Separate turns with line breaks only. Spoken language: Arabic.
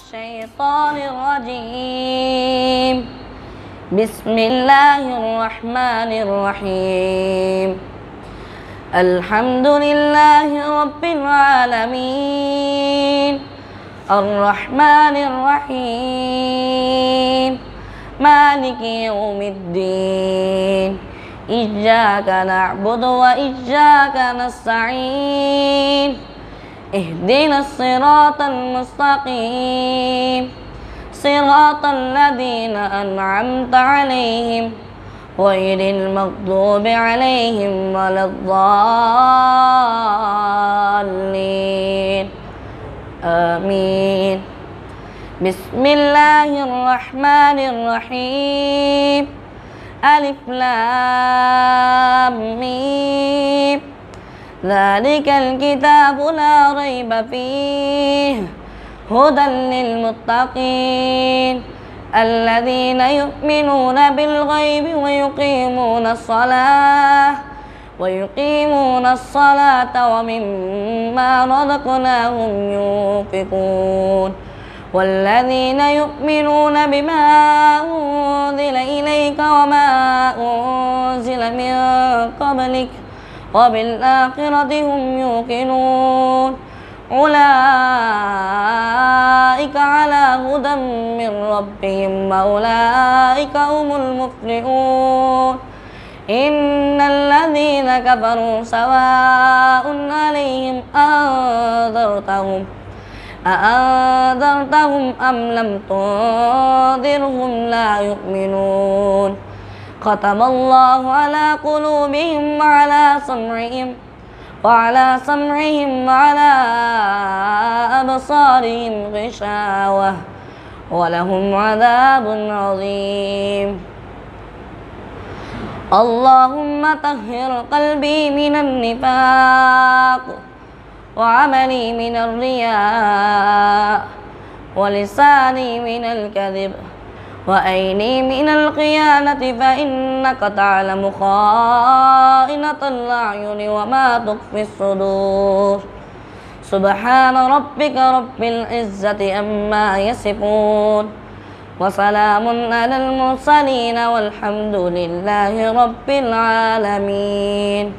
الشيطان الرجيم. بسم الله الرحمن الرحيم. الحمد لله رب العالمين الرحمن الرحيم مالك يوم الدين إياك نعبد وإياك نستعين اهدنا الصراط المستقيم صراط الذين أنعمت عليهم غير المغضوب عليهم ولا الضالين آمين. بسم الله الرحمن الرحيم. ألف لام ميم. ذلك الكتاب لا ريب فيه هدى للمتقين الذين يؤمنون بالغيب ويقيمون الصلاة ومما رزقناهم ينفقون والذين يؤمنون بما أنزل إليك وما أنزل من قبلك وبالآخرة هم يوقنون أولئك على هدى من ربهم وأولئك هم المفلحون. إن الذين كفروا سواء عليهم أأنذرتهم أم لم تنذرهم لا يؤمنون. ختم الله على قلوبهم وعلى سمعهم وعلى أبصارهم غشاوة ولهم عذاب عظيم. اللهم طهر قلبي من النفاق وعملي من الرياء ولساني من الكذب وعيني من الخيانة فإنك تعلم خائنة الأعين وما تخفي الصدور. سبحان ربك رب العزة عما يصفون وسلام على المرسلين والحمد لله رب العالمين.